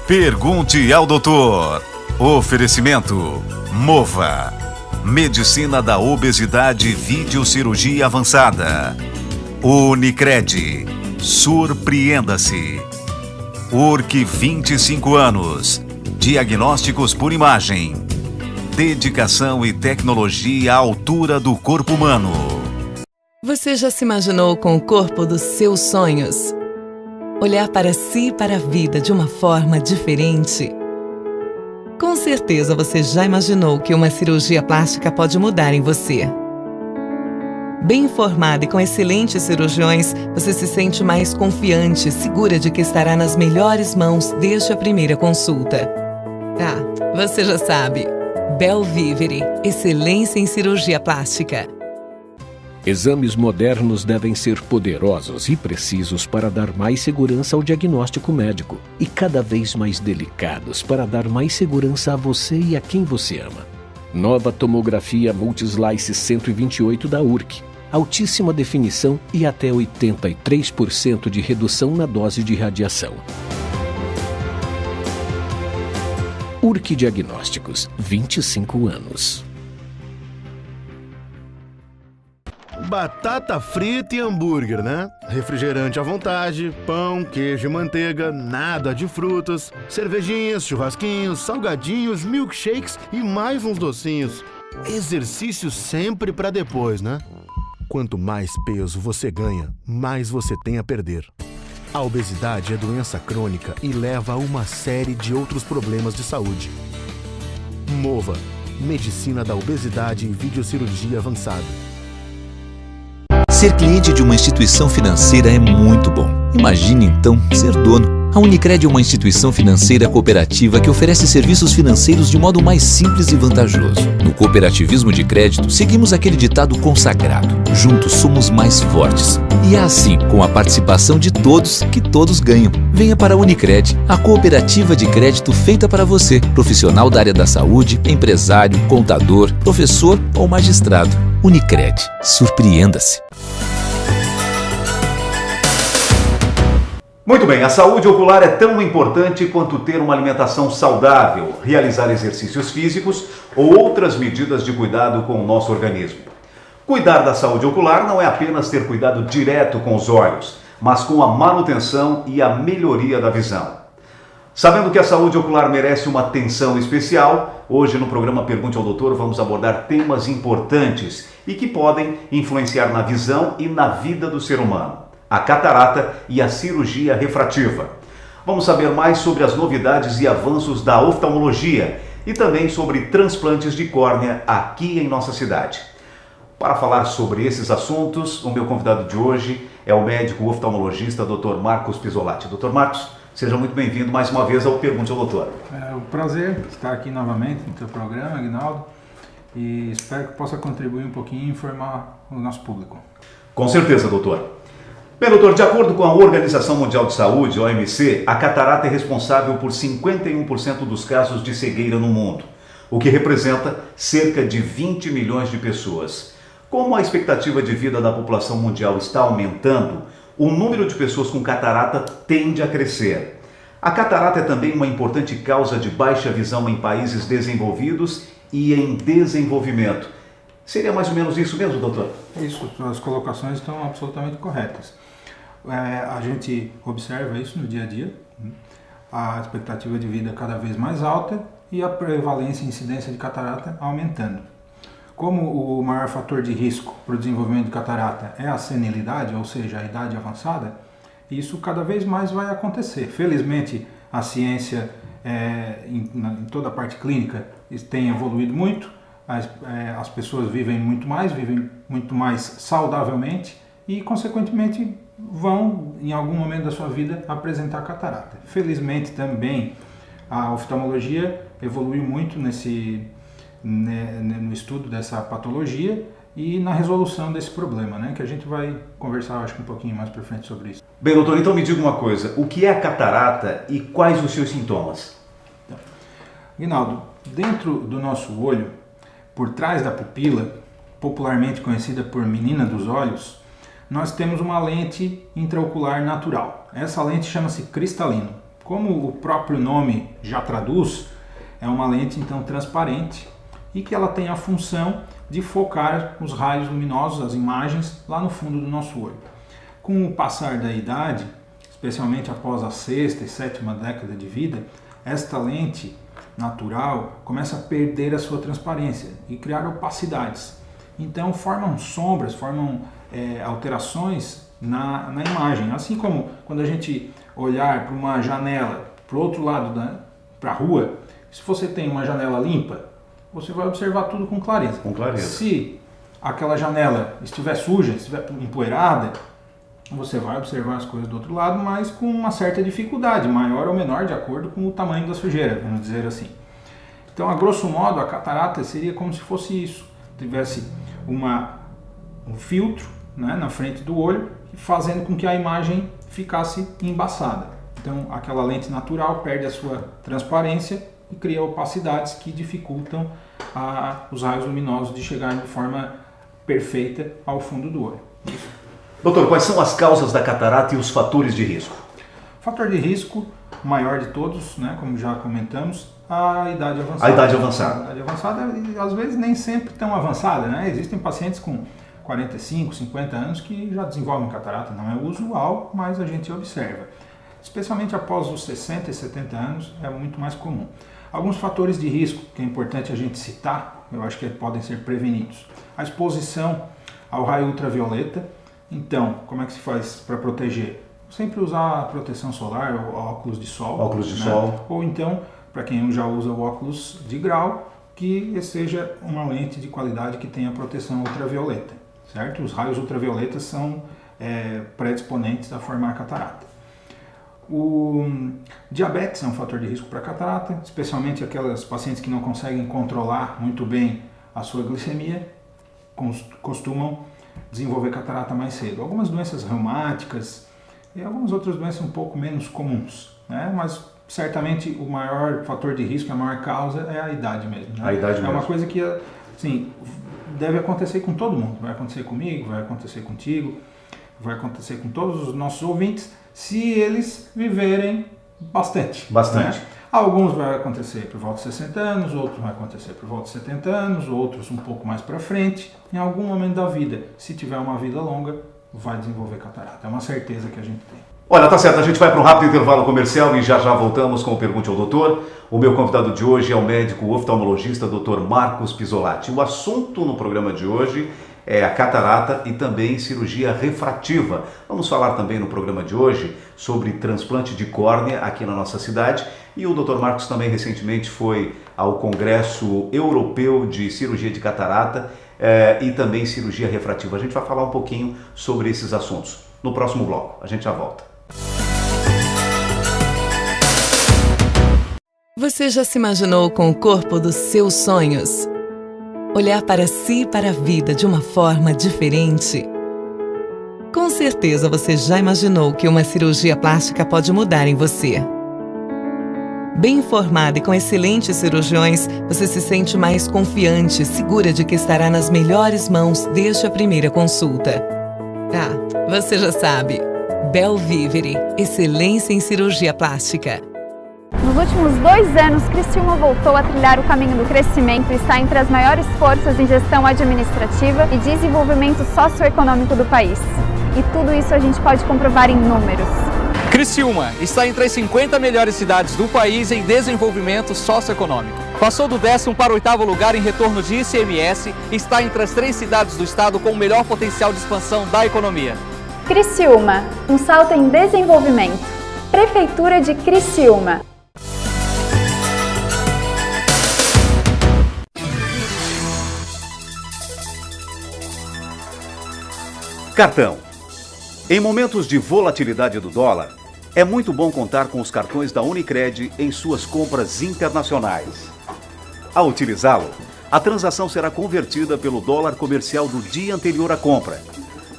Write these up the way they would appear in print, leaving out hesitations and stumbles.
Pergunte ao doutor. Oferecimento Mova. Medicina da obesidade e videocirurgia avançada. Unicred. Surpreenda-se. URC 25 anos. Diagnósticos por imagem. Dedicação e tecnologia à altura do corpo humano. Você já se imaginou com o corpo dos seus sonhos? Olhar para si e para a vida de uma forma diferente? Com certeza você já imaginou que uma cirurgia plástica pode mudar em você. Bem informada e com excelentes cirurgiões, você se sente mais confiante, segura de que estará nas melhores mãos desde a primeira consulta. Ah, você já sabe. Belvivere, excelência em cirurgia plástica. Exames modernos devem ser poderosos e precisos para dar mais segurança ao diagnóstico médico e cada vez mais delicados para dar mais segurança a você e a quem você ama. Nova tomografia Multislice 128 da URC. Altíssima definição e até 83% de redução na dose de radiação. URC Diagnósticos, 25 anos. Batata frita e hambúrguer, né? Refrigerante à vontade, pão, queijo e manteiga, nada de frutas, cervejinhas, churrasquinhos, salgadinhos, milkshakes e mais uns docinhos. Exercício sempre pra depois, né? Quanto mais peso você ganha, mais você tem a perder. A obesidade é doença crônica e leva a uma série de outros problemas de saúde. Mova, medicina da obesidade e videocirurgia avançada. Ser cliente de uma instituição financeira é muito bom. Imagine então ser dono. A Unicred é uma instituição financeira cooperativa que oferece serviços financeiros de modo mais simples e vantajoso. No cooperativismo de crédito, seguimos aquele ditado consagrado: juntos somos mais fortes. E é assim, com a participação de todos, que todos ganham. Venha para a Unicred, a cooperativa de crédito feita para você, profissional da área da saúde, empresário, contador, professor ou magistrado. Unicred. Surpreenda-se. Muito bem, a saúde ocular é tão importante quanto ter uma alimentação saudável, realizar exercícios físicos ou outras medidas de cuidado com o nosso organismo. Cuidar da saúde ocular não é apenas ter cuidado direto com os olhos, mas com a manutenção e a melhoria da visão. Sabendo que a saúde ocular merece uma atenção especial, hoje no programa Pergunte ao Doutor vamos abordar temas importantes e que podem influenciar na visão e na vida do ser humano: a catarata e a cirurgia refrativa. Vamos saber mais sobre as novidades e avanços da oftalmologia e também sobre transplantes de córnea aqui em nossa cidade. Para falar sobre esses assuntos, o meu convidado de hoje é o médico oftalmologista Dr. Marcos Pisolatti. Dr. Marcos, seja muito bem-vindo mais uma vez ao Pergunte ao Doutor. É um prazer estar aqui novamente no teu programa, Aguinaldo, e espero que possa contribuir um pouquinho e informar o nosso público. Com certeza, doutor. Bem, doutor, de acordo com a Organização Mundial de Saúde, OMC, a catarata é responsável por 51% dos casos de cegueira no mundo, o que representa cerca de 20 milhões de pessoas. Como a expectativa de vida da população mundial está aumentando, o número de pessoas com catarata tende a crescer. A catarata é também uma importante causa de baixa visão em países desenvolvidos e em desenvolvimento. Seria mais ou menos isso mesmo, doutor? Isso, as colocações estão absolutamente corretas. A gente observa isso no dia a dia, a expectativa de vida cada vez mais alta e a prevalência e incidência de catarata aumentando. Como o maior fator de risco para o desenvolvimento de catarata é a senilidade, ou seja, a idade avançada, isso cada vez mais vai acontecer. Felizmente, a ciência em toda a parte clínica tem evoluído muito, as pessoas vivem muito mais saudavelmente e, consequentemente, vão, em algum momento da sua vida, apresentar catarata. Felizmente, também, a oftalmologia evoluiu muito no estudo dessa patologia e na resolução desse problema, né? Que a gente vai conversar, acho que um pouquinho mais para frente sobre isso. Bem, doutor, então me diga uma coisa: o que é a catarata e quais os seus sintomas? Aguinaldo, dentro do nosso olho, por trás da pupila, popularmente conhecida por menina dos olhos, nós temos uma lente intraocular natural. Essa lente chama-se cristalino. Como o próprio nome já traduz, é uma lente então transparente e que ela tem a função de focar os raios luminosos, as imagens, lá no fundo do nosso olho. Com o passar da idade, especialmente após a 6ª e 7ª década de vida, esta lente natural começa a perder a sua transparência e criar opacidades. Então formam sombras, formam alterações na imagem. Assim como quando a gente olhar para uma janela, para o outro lado, para a rua, se você tem uma janela limpa, você vai observar tudo com clareza. Com clareza. Se aquela janela estiver suja, estiver empoeirada, você vai observar as coisas do outro lado, mas com uma certa dificuldade, maior ou menor, de acordo com o tamanho da sujeira, vamos dizer assim. Então, a grosso modo, a catarata seria como se fosse isso. Tivesse um filtro, né, na frente do olho, fazendo com que a imagem ficasse embaçada. Então, aquela lente natural perde a sua transparência e cria opacidades que dificultam os raios luminosos de chegar de forma perfeita ao fundo do olho. Isso. Doutor, quais são as causas da catarata e os fatores de risco? Fator de risco maior de todos, né, como já comentamos, a idade avançada. A idade avançada. A idade avançada, às vezes, nem sempre tão avançada, né? Existem pacientes com 45, 50 anos que já desenvolvem catarata. Não é usual, mas a gente observa. Especialmente após os 60 e 70 anos, é muito mais comum. Alguns fatores de risco que é importante a gente citar, eu acho que podem ser prevenidos. A exposição ao raio ultravioleta. Então, como é que se faz para proteger? Sempre usar proteção solar ou óculos de sol. Óculos de sol. Ou então, para quem já usa o óculos de grau, que seja uma lente de qualidade que tenha proteção ultravioleta, certo? Os raios ultravioletas são predisponentes a formar catarata. O diabetes é um fator de risco para catarata, especialmente aquelas pacientes que não conseguem controlar muito bem a sua glicemia, costumam desenvolver catarata mais cedo. Algumas doenças reumáticas e algumas outras doenças um pouco menos comuns, né? Mas certamente o maior fator de risco, a maior causa é a idade mesmo. Né? A idade mesmo. É uma coisa que assim, deve acontecer com todo mundo. Vai acontecer comigo, vai acontecer contigo, vai acontecer com todos os nossos ouvintes, se eles viverem bastante. Bastante. Né? Alguns vai acontecer por volta de 60 anos, outros vai acontecer por volta de 70 anos, outros um pouco mais para frente. Em algum momento da vida, se tiver uma vida longa, vai desenvolver catarata. É uma certeza que a gente tem. Olha, tá certo, a gente vai para um rápido intervalo comercial e já voltamos com o Pergunte ao Doutor. O meu convidado de hoje é o médico oftalmologista Dr. Marcos Pisolatti. O assunto no programa de hoje é a catarata e também cirurgia refrativa. Vamos falar também no programa de hoje sobre transplante de córnea aqui na nossa cidade. E o Dr. Marcos também recentemente foi ao Congresso Europeu de Cirurgia de Catarata e também cirurgia refrativa. A gente vai falar um pouquinho sobre esses assuntos no próximo bloco. A gente já volta. Você já se imaginou com o corpo dos seus sonhos? Olhar para si e para a vida de uma forma diferente? Com certeza você já imaginou que uma cirurgia plástica pode mudar em você. Bem informada e com excelentes cirurgiões, você se sente mais confiante, segura de que estará nas melhores mãos desde a primeira consulta. Ah, você já sabe. Belvivere, excelência em cirurgia plástica. Nos últimos 2 anos, Criciúma voltou a trilhar o caminho do crescimento e está entre as maiores forças em gestão administrativa e desenvolvimento socioeconômico do país. E tudo isso a gente pode comprovar em números. Criciúma está entre as 50 melhores cidades do país em desenvolvimento socioeconômico. Passou do 10º para o 8º lugar em retorno de ICMS e está entre as 3 cidades do estado com o melhor potencial de expansão da economia. Criciúma, um salto em desenvolvimento. Prefeitura de Criciúma. Cartão. Em momentos de volatilidade do dólar, é muito bom contar com os cartões da Unicred em suas compras internacionais. Ao utilizá-lo, a transação será convertida pelo dólar comercial do dia anterior à compra,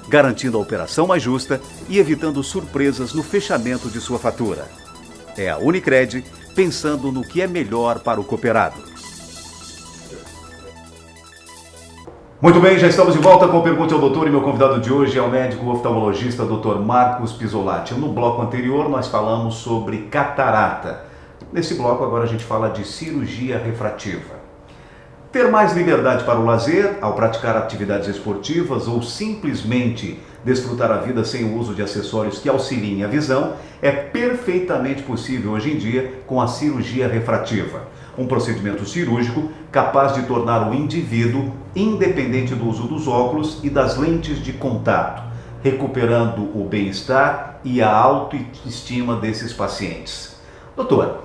garantindo a operação mais justa e evitando surpresas no fechamento de sua fatura. É a Unicred pensando no que é melhor para o cooperado. Muito bem, já estamos de volta com o Pergunte ao Doutor e meu convidado de hoje é o médico oftalmologista Dr. Marcos Pisolati. No bloco anterior nós falamos sobre catarata. Nesse bloco agora a gente fala de cirurgia refrativa. Ter mais liberdade para o lazer, ao praticar atividades esportivas ou simplesmente desfrutar a vida sem o uso de acessórios que auxiliem a visão é perfeitamente possível hoje em dia com a cirurgia refrativa. Um procedimento cirúrgico capaz de tornar o indivíduo independente do uso dos óculos e das lentes de contato, recuperando o bem-estar e a autoestima desses pacientes. Doutor,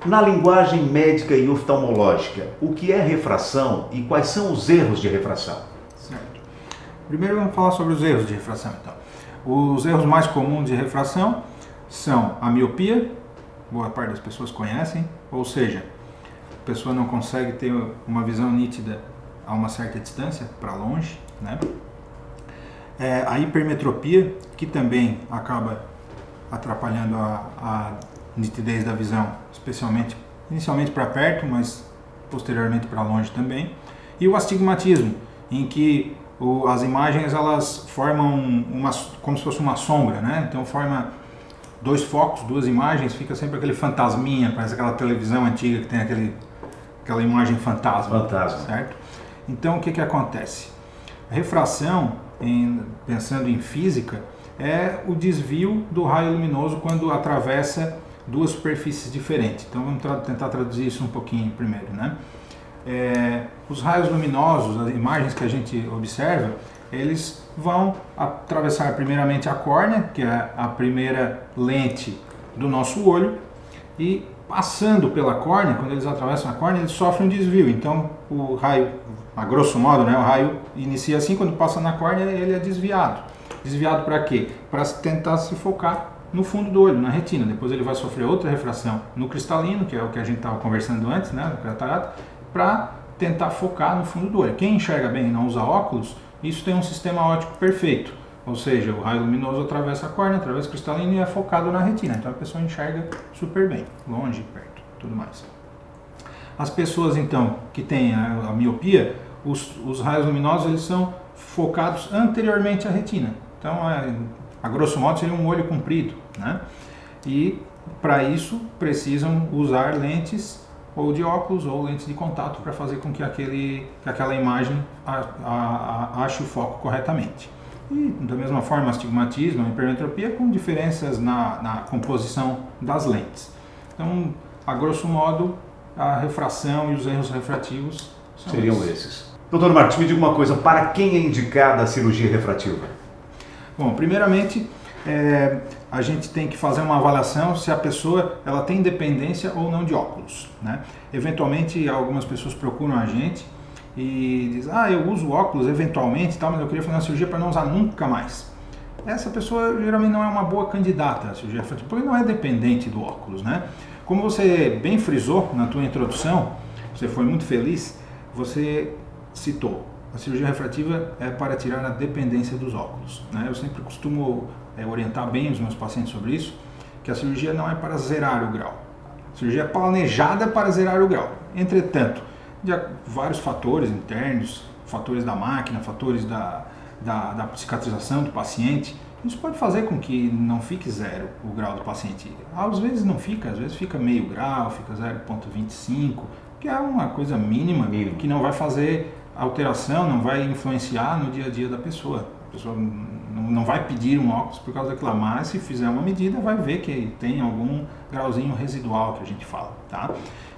na linguagem médica e oftalmológica, o que é refração e quais são os erros de refração? Certo. Primeiro vamos falar sobre os erros de refração, então. Os erros mais comuns de refração são a miopia, boa parte das pessoas conhecem, ou seja, a pessoa não consegue ter uma visão nítida a uma certa distância, para longe, né? A hipermetropia, que também acaba atrapalhando a nitidez da visão, inicialmente para perto, mas posteriormente para longe também. E o astigmatismo, em que as imagens elas formam como se fosse uma sombra, né? Então forma dois focos, duas imagens, fica sempre aquele fantasminha, parece aquela televisão antiga que tem aquela imagem fantasma. Certo? Então o que acontece? A refração, pensando em física, é o desvio do raio luminoso quando atravessa duas superfícies diferentes. Então vamos tentar traduzir isso um pouquinho primeiro, né? Os raios luminosos, as imagens que a gente observa, eles vão atravessar primeiramente a córnea, que é a primeira lente do nosso olho, e passando pela córnea, quando eles atravessam a córnea, eles sofrem um desvio. Então o raio, a grosso modo, né, o raio inicia assim, quando passa na córnea ele é desviado. Desviado para quê? Para tentar se focar no fundo do olho, na retina. Depois ele vai sofrer outra refração no cristalino, que é o que a gente estava conversando antes, né, no catarata, para tentar focar no fundo do olho. Quem enxerga bem e não usa óculos, isso tem um sistema óptico perfeito. Ou seja, o raio luminoso atravessa a córnea, atravessa o cristalino e é focado na retina. Então a pessoa enxerga super bem, longe, perto, tudo mais. As pessoas então que têm a miopia, os raios luminosos eles são focados anteriormente à retina. Então, a grosso modo, seria um olho comprido, né? E para isso precisam usar lentes ou de óculos ou lentes de contato para fazer com que aquela imagem ache o foco corretamente. E da mesma forma, astigmatismo, a hipermetropia, com diferenças na composição das lentes. Então, a grosso modo, a refração e os erros refrativos seriam esses. Doutor Marcos, me diga uma coisa, para quem é indicada a cirurgia refrativa? Bom, primeiramente, a gente tem que fazer uma avaliação se a pessoa ela tem dependência ou não de óculos, né? Eventualmente, algumas pessoas procuram a gente e dizem, eu uso óculos eventualmente, mas eu queria fazer uma cirurgia para não usar nunca mais. Essa pessoa geralmente não é uma boa candidata à cirurgia refrativa, porque não é dependente do óculos, né? Como você bem frisou na tua introdução, você foi muito feliz, você citou, a cirurgia refrativa é para tirar a dependência dos óculos, né? Eu sempre costumo orientar bem os meus pacientes sobre isso, que a cirurgia não é para zerar o grau. A cirurgia é planejada para zerar o grau. Entretanto, de vários fatores internos, fatores da máquina, fatores da cicatrização do paciente, isso pode fazer com que não fique zero o grau do paciente. Às vezes não fica, às vezes fica meio grau, fica 0,25, que é uma coisa mínima, que não vai fazer alteração, não vai influenciar no dia a dia da pessoa. A pessoa não vai pedir um óculos por causa daquilo, mas se fizer uma medida vai ver que tem algum grauzinho residual que a gente fala, tá?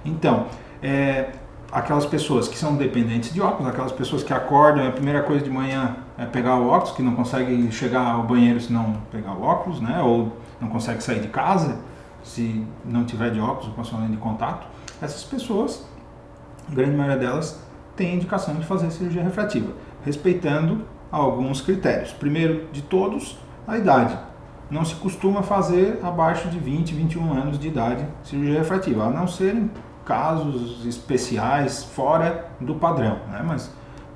Então, aquelas pessoas que são dependentes de óculos, aquelas pessoas que acordam, a primeira coisa de manhã é pegar o óculos, que não consegue chegar ao banheiro se não pegar o óculos, né? Ou não consegue sair de casa se não tiver de óculos ou com a sua lente de contato. Essas pessoas, a grande maioria delas, tem indicação de fazer cirurgia refrativa, respeitando alguns critérios. Primeiro de todos, a idade. Não se costuma fazer abaixo de 20, 21 anos de idade cirurgia refrativa, a não ser em casos especiais fora do padrão, né? Mas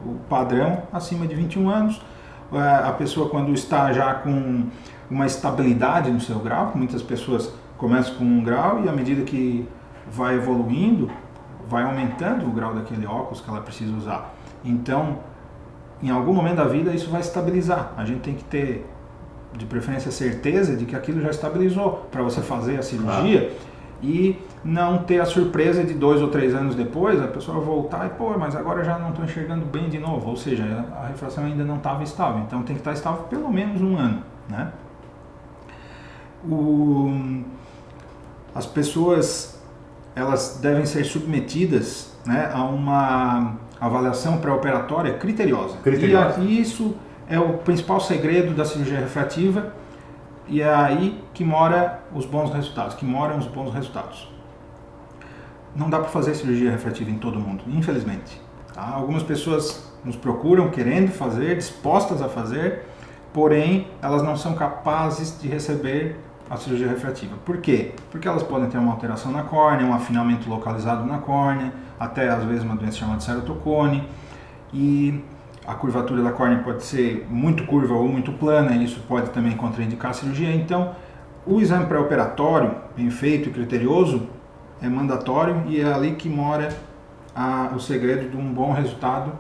o padrão acima de 21 anos, a pessoa quando está já com uma estabilidade no seu grau, muitas pessoas começam com 1 grau e à medida que vai evoluindo, vai aumentando o grau daquele óculos que ela precisa usar. Então, em algum momento da vida isso vai estabilizar. A gente tem que ter, de preferência, certeza de que aquilo já estabilizou para você fazer a cirurgia e não ter a surpresa de 2 ou 3 anos depois a pessoa voltar e, mas agora já não estou enxergando bem de novo, ou seja, a refração ainda não estava estável, então tem que estar estável pelo menos 1 ano, né? As pessoas, elas devem ser submetidas, né, a uma avaliação pré-operatória criteriosa. E isso é o principal segredo da cirurgia refrativa e é aí que moram os bons resultados. Não dá para fazer cirurgia refrativa em todo mundo, infelizmente. Tá? Algumas pessoas nos procuram querendo fazer, dispostas a fazer, porém elas não são capazes de receber a cirurgia refrativa. Por quê? Porque elas podem ter uma alteração na córnea, um afinamento localizado na córnea, até às vezes uma doença chamada ceratocone, e a curvatura da córnea pode ser muito curva ou muito plana, e isso pode também contraindicar a cirurgia. Então, o exame pré-operatório, bem feito e criterioso, é mandatório e é ali que mora o segredo de um bom resultado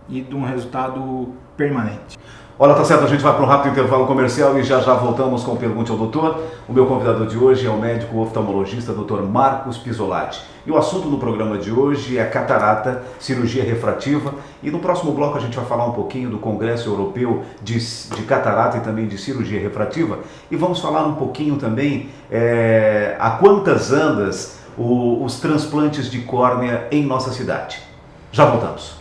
e de um resultado permanente. Olha, tá certo, a gente vai para um rápido intervalo comercial e já voltamos com Pergunte ao Doutor. O meu convidado de hoje é o médico oftalmologista Dr. Marcos Pisolatti. E o assunto do programa de hoje é catarata, cirurgia refrativa. E no próximo bloco a gente vai falar um pouquinho do Congresso Europeu de Catarata e também de cirurgia refrativa. E vamos falar um pouquinho também a quantas andas os transplantes de córnea em nossa cidade. Já voltamos.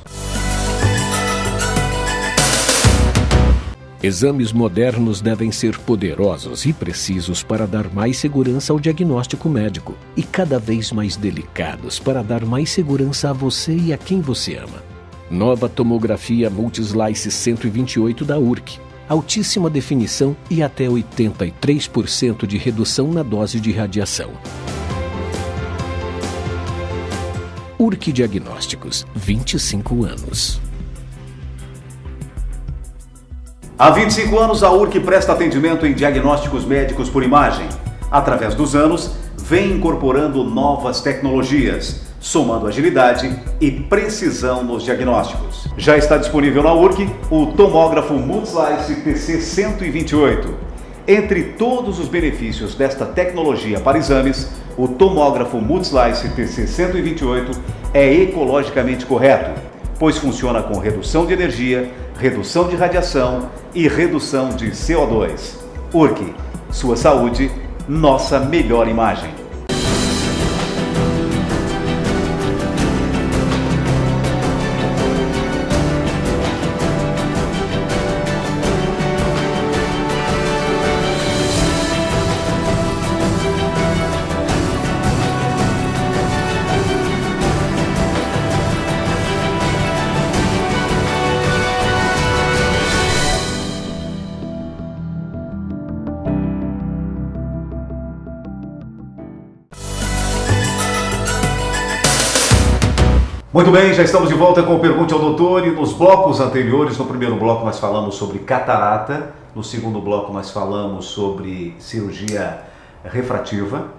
Exames modernos devem ser poderosos e precisos para dar mais segurança ao diagnóstico médico e cada vez mais delicados para dar mais segurança a você e a quem você ama. Nova tomografia Multislice 128 da URC. Altíssima definição e até 83% de redução na dose de radiação. URC Diagnósticos, 25 anos. Há 25 anos, a URC presta atendimento em diagnósticos médicos por imagem. Através dos anos, vem incorporando novas tecnologias, somando agilidade e precisão nos diagnósticos. Já está disponível na URC o tomógrafo Multislice TC128. Entre todos os benefícios desta tecnologia para exames, o tomógrafo Multislice TC128 é ecologicamente correto, pois funciona com redução de energia, redução de radiação e redução de CO2. URC, sua saúde, nossa melhor imagem. Muito bem, já estamos de volta com o Pergunte ao Doutor e nos blocos anteriores, no primeiro bloco nós falamos sobre catarata, no segundo bloco nós falamos sobre cirurgia refrativa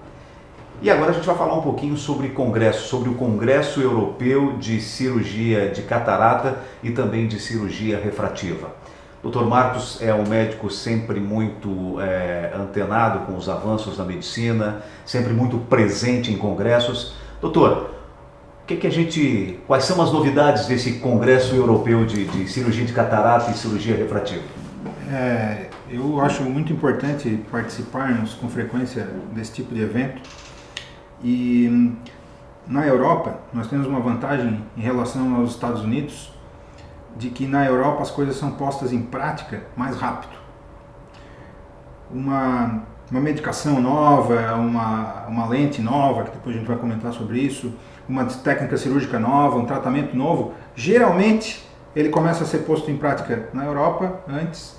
e agora a gente vai falar um pouquinho sobre congresso, sobre o Congresso Europeu de Cirurgia de Catarata e também de Cirurgia Refrativa. Dr. Marcos é um médico sempre muito antenado com os avanços da medicina, sempre muito presente em congressos. Doutor, quais são as novidades desse Congresso Europeu de Cirurgia de Catarata e Cirurgia Refrativa? Eu acho muito importante participarmos com frequência desse tipo de evento. E na Europa, nós temos uma vantagem em relação aos Estados Unidos, de que na Europa as coisas são postas em prática mais rápido. Uma medicação nova, uma lente nova, que depois a gente vai comentar sobre isso, uma técnica cirúrgica nova, um tratamento novo, geralmente ele começa a ser posto em prática na Europa antes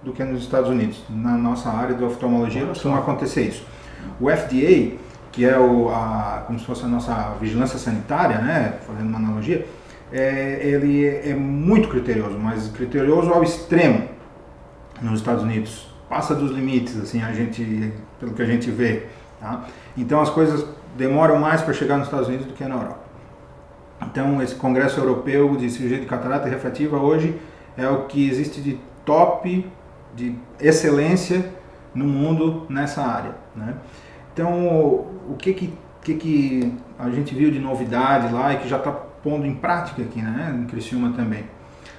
do que nos Estados Unidos. Na nossa área de oftalmologia costuma acontecer isso. O FDA, que é como se fosse a nossa vigilância sanitária, né, fazendo uma analogia, ele é muito criterioso, mas criterioso ao extremo nos Estados Unidos. Passa dos limites, assim, pelo que a gente vê. Tá? Então as coisas demoram mais para chegar nos Estados Unidos do que na Europa. Então, esse Congresso Europeu de Cirurgia de Catarata Refrativa hoje é o que existe de top, de excelência no mundo nessa área, né? Então, o que a gente viu de novidade lá e que já está pondo em prática aqui, né, em Criciúma também,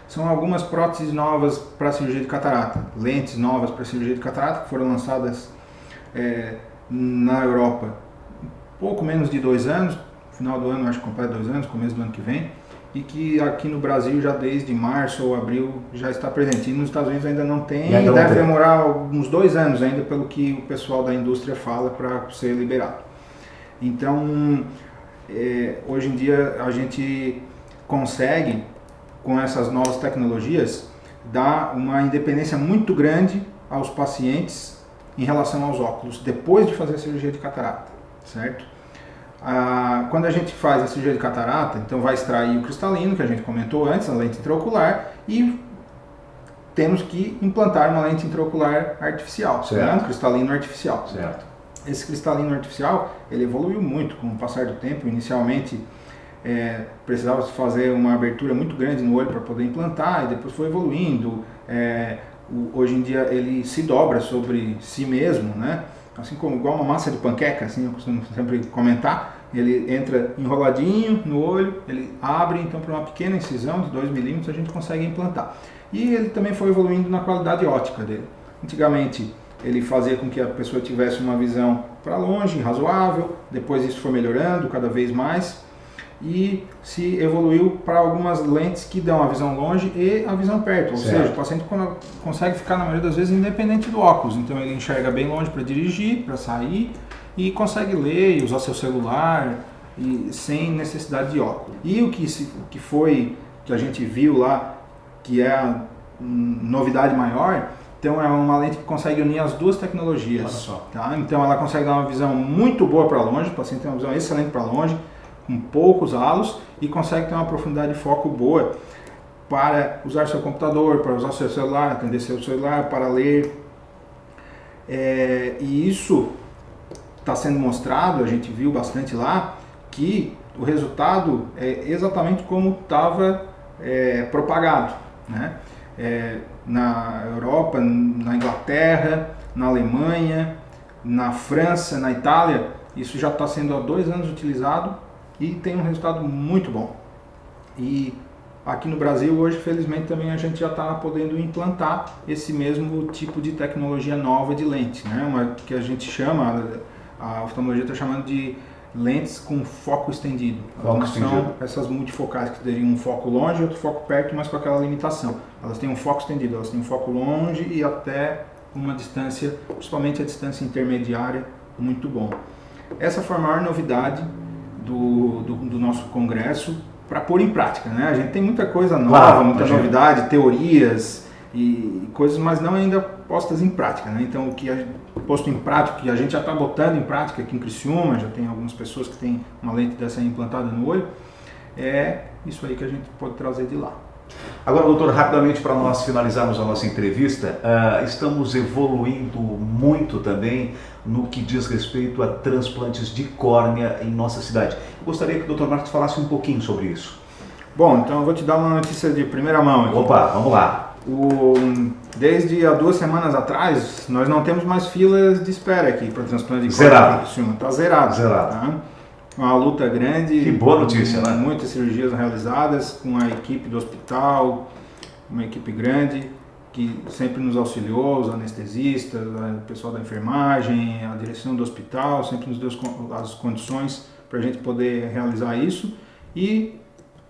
são algumas próteses novas para cirurgia de catarata, lentes novas para cirurgia de catarata que foram lançadas na Europa pouco menos de 2 anos, final do ano acho que completa 2 anos, começo do ano que vem, e que aqui no Brasil já desde março ou abril já está presente. E nos Estados Unidos ainda não tem, e deve demorar uns 2 anos ainda, pelo que o pessoal da indústria fala, para ser liberado. Então, hoje em dia a gente consegue, com essas novas tecnologias, dar uma independência muito grande aos pacientes em relação aos óculos, depois de fazer a cirurgia de catarata, certo? Quando a gente faz a cirurgia de catarata, então vai extrair o cristalino, que a gente comentou antes, a lente intraocular, e temos que implantar uma lente intraocular artificial, né? Um cristalino artificial. Certo. Esse cristalino artificial, ele evoluiu muito com o passar do tempo. Inicialmente precisava fazer uma abertura muito grande no olho para poder implantar, e depois foi evoluindo. Hoje em dia ele se dobra sobre si mesmo, né? Assim como igual uma massa de panqueca, assim eu costumo sempre comentar. Ele entra enroladinho no olho, ele abre, então para uma pequena incisão de 2 milímetros a gente consegue implantar. E ele também foi evoluindo na qualidade óptica dele. Antigamente ele fazia com que a pessoa tivesse uma visão para longe, razoável, depois isso foi melhorando cada vez mais e se evoluiu para algumas lentes que dão a visão longe e a visão perto, ou seja, o paciente consegue ficar na maioria das vezes independente do óculos, então ele enxerga bem longe para dirigir, para sair e consegue ler e usar seu celular e sem necessidade de óculos. E o que a gente viu lá, que é a novidade maior, então é uma lente que consegue unir as duas tecnologias, tá? Então ela consegue dar uma visão muito boa para longe, o paciente tem uma visão excelente para longe, com poucos halos, e consegue ter uma profundidade de foco boa para usar seu computador, para usar seu celular, atender seu celular, para ler. E isso está sendo mostrado, a gente viu bastante lá, que o resultado é exatamente como estava propagado, né? Na Europa, na Inglaterra, na Alemanha, na França, na Itália, isso já está sendo há 2 anos utilizado e tem um resultado muito bom. E aqui no Brasil hoje, felizmente, também a gente já está podendo implantar esse mesmo tipo de tecnologia nova de lente, né? Uma que a gente chama, a oftalmologia está chamando de lentes com foco estendido. São essas multifocais que teriam um foco longe e outro foco perto, mas com aquela limitação. Elas têm um foco estendido, elas têm um foco longe e até uma distância, principalmente a distância intermediária, muito bom. Essa foi a maior novidade do nosso congresso para pôr em prática, né? A gente tem muita coisa nova, muita novidade, teorias e coisas, mas não ainda postas em prática, né? Então o que posto em prática, que a gente já está botando em prática aqui em Criciúma, já tem algumas pessoas que têm uma lente dessa implantada no olho, é isso aí que a gente pode trazer de lá. Agora, doutor, rapidamente para nós finalizarmos a nossa entrevista, estamos evoluindo muito também no que diz respeito a transplantes de córnea em nossa cidade. Eu gostaria que o doutor Marcos falasse um pouquinho sobre isso. Bom, então eu vou te dar uma notícia de primeira mão aqui. Opa, vamos lá. Desde há 2 semanas atrás, nós não temos mais filas de espera aqui para transplante de córnea. Está zerado. Zerado. Tá? Uma luta grande. Que boa notícia, né? Muitas cirurgias realizadas com a equipe do hospital, uma equipe grande que sempre nos auxiliou, os anestesistas, o pessoal da enfermagem, a direção do hospital, sempre nos deu as condições para a gente poder realizar isso e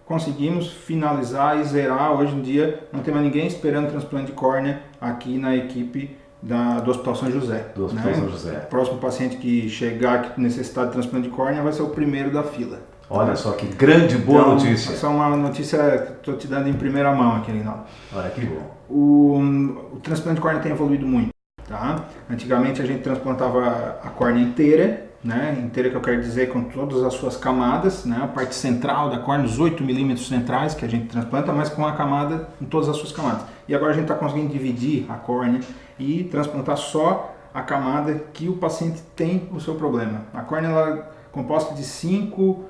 conseguimos finalizar e zerar. Hoje em dia não tem mais ninguém esperando transplante de córnea aqui na equipe do Hospital São José. Do Hospital São José. O próximo paciente que chegar aqui necessitar de transplante de córnea vai ser o primeiro da fila. Olha só que grande, boa notícia. Essa é uma notícia que estou te dando em primeira mão aqui, Reinaldo. Olha que bom. O transplante de córnea tem evoluído muito. Tá? Antigamente a gente transplantava a córnea inteira, né? Inteira que eu quero dizer com todas as suas camadas, né? A parte central da córnea, os 8 milímetros centrais que a gente transplanta, mas com a camada em todas as suas camadas. E agora a gente está conseguindo dividir a córnea e transplantar só a camada que o paciente tem o seu problema. A córnea ela é composta de 5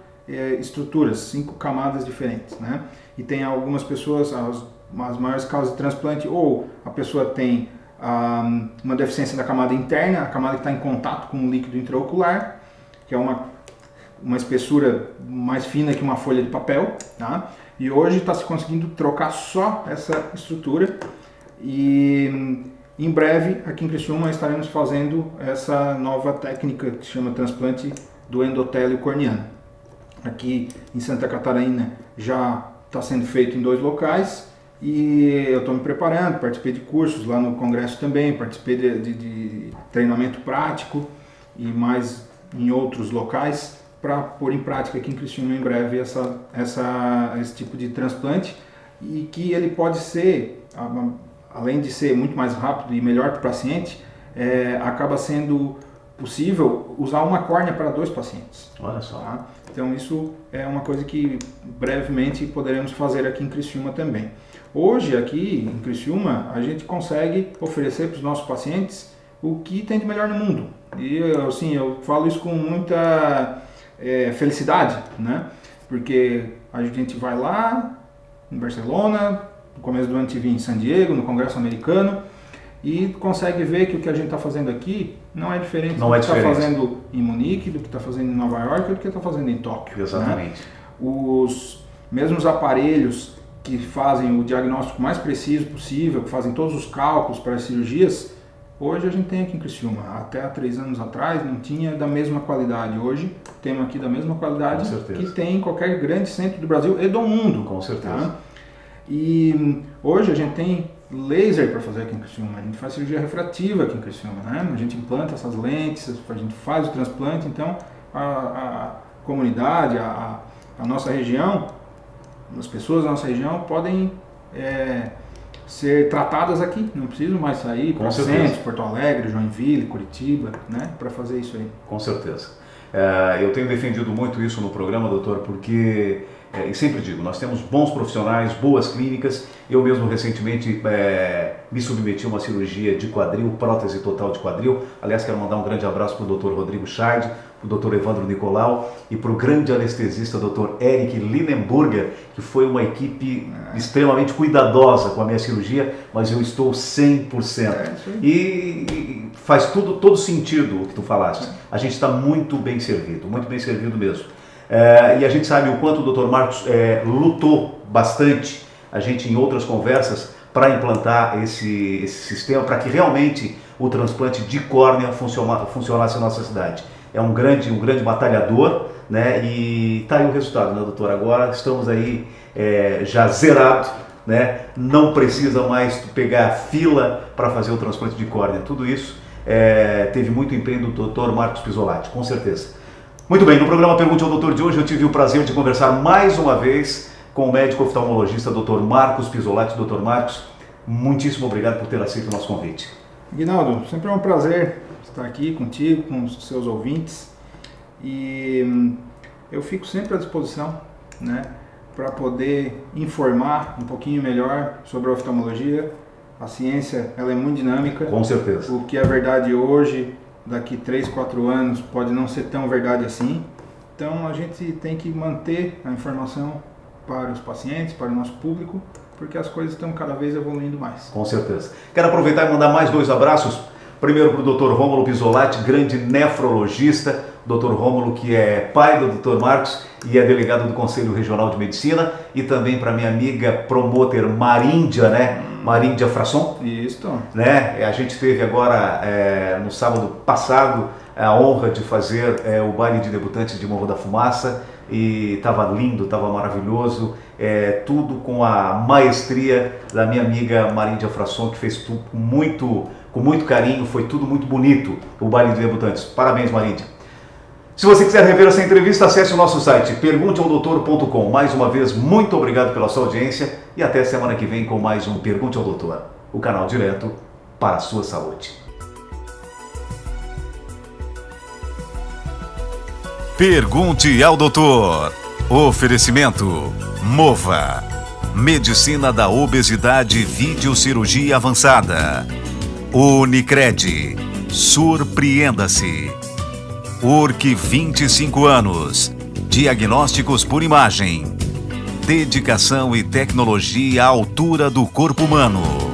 estruturas, 5 camadas diferentes, né? E tem algumas pessoas, as maiores causas de transplante, ou a pessoa tem uma deficiência da camada interna, a camada que está em contato com o líquido intraocular, que é uma espessura mais fina que uma folha de papel, tá? E hoje está se conseguindo trocar só essa estrutura e em breve aqui em Criciúma estaremos fazendo essa nova técnica que se chama transplante do endotélio corneano. Aqui em Santa Catarina já está sendo feito em 2 locais e eu estou me preparando, participei de cursos lá no congresso também, participei de treinamento prático e mais em outros locais para pôr em prática aqui em Criciúma em breve esse tipo de transplante, e que ele pode ser, além de ser muito mais rápido e melhor para o paciente, acaba sendo possível usar uma córnea para 2 pacientes. Olha só. Tá? Então isso é uma coisa que brevemente poderemos fazer aqui em Criciúma também. Hoje aqui em Criciúma a gente consegue oferecer para os nossos pacientes o que tem de melhor no mundo. E assim, eu falo isso com muita felicidade, né? Porque a gente vai lá em Barcelona, no começo do ano tive em San Diego, no Congresso Americano, e consegue ver que o que a gente está fazendo aqui não é diferente do que está fazendo em Munique, do que está fazendo em Nova York, ou do que está fazendo em Tóquio. Exatamente. Né? Os mesmos aparelhos que fazem o diagnóstico mais preciso possível, que fazem todos os cálculos para as cirurgias, hoje a gente tem aqui em Criciúma. Até há 3 anos atrás não tinha da mesma qualidade. Hoje temos aqui da mesma qualidade que tem em qualquer grande centro do Brasil e do mundo. Com certeza. Tá? E hoje a gente tem laser para fazer aqui em Criciúma, a gente faz cirurgia refrativa aqui em Criciúma, né? A gente implanta essas lentes, a gente faz o transplante, então a comunidade, a nossa região, as pessoas da nossa região podem ser tratadas aqui, não precisam mais sair para Santos, Porto Alegre, Joinville, Curitiba, né? Para fazer isso aí. Com certeza. Eu tenho defendido muito isso no programa, doutor, porque... e sempre digo, nós temos bons profissionais, boas clínicas. Eu mesmo recentemente me submeti a uma cirurgia de quadril, prótese total de quadril. Aliás, quero mandar um grande abraço para o Dr. Rodrigo Scheid, para o Dr. Evandro Nicolau e para o grande anestesista Dr. Eric Linenburger, que foi uma equipe extremamente cuidadosa com a minha cirurgia, mas eu estou 100%. E faz todo sentido o que tu falaste. A gente está muito bem servido mesmo. E a gente sabe o quanto o Dr. Marcos lutou bastante, a gente em outras conversas, para implantar esse sistema, para que realmente o transplante de córnea funcionasse na nossa cidade. É um grande batalhador, né? E tá aí o resultado, né, doutor? Agora estamos aí já zerado, né? Não precisa mais pegar fila para fazer o transplante de córnea. Tudo isso teve muito empenho do Dr. Marcos Pisolatti, com certeza. Muito bem, no programa Pergunte ao Doutor de hoje eu tive o prazer de conversar mais uma vez com o médico oftalmologista Dr. Marcos Pisolatti. Dr. Marcos, muitíssimo obrigado por ter aceito o nosso convite. Guinaldo, sempre é um prazer estar aqui contigo, com os seus ouvintes, e eu fico sempre à disposição, né, para poder informar um pouquinho melhor sobre a oftalmologia. A ciência, ela é muito dinâmica. Com certeza. O que é verdade hoje, daqui 3, 4 anos, pode não ser tão verdade assim. Então a gente tem que manter a informação para os pacientes, para o nosso público, porque as coisas estão cada vez evoluindo mais. Com certeza. Quero aproveitar e mandar mais 2 abraços. Primeiro para o Dr. Rômulo Pisolatti, grande nefrologista. Dr. Rômulo, que é pai do Dr. Marcos e é delegado do Conselho Regional de Medicina. E também para minha amiga promoter Maríndia, né? Maríndia Frasson. Isso. Né? A gente teve agora, no sábado passado, a honra de fazer o baile de debutantes de Morro da Fumaça. E estava lindo, estava maravilhoso, tudo com a maestria da minha amiga Maríndia Frasson, que fez tudo com muito carinho, foi tudo muito bonito, o baile de debutantes. Parabéns, Maríndia. Se você quiser rever essa entrevista, acesse o nosso site pergunteaodoutor.com. Mais uma vez, muito obrigado pela sua audiência e até semana que vem com mais um Pergunte ao Doutor, o canal direto para a sua saúde. Pergunte ao Doutor. Oferecimento Mova. Medicina da obesidade, videocirurgia avançada. Unicred. Surpreenda-se. Urque 25 anos. Diagnósticos por imagem. Dedicação e tecnologia à altura do corpo humano.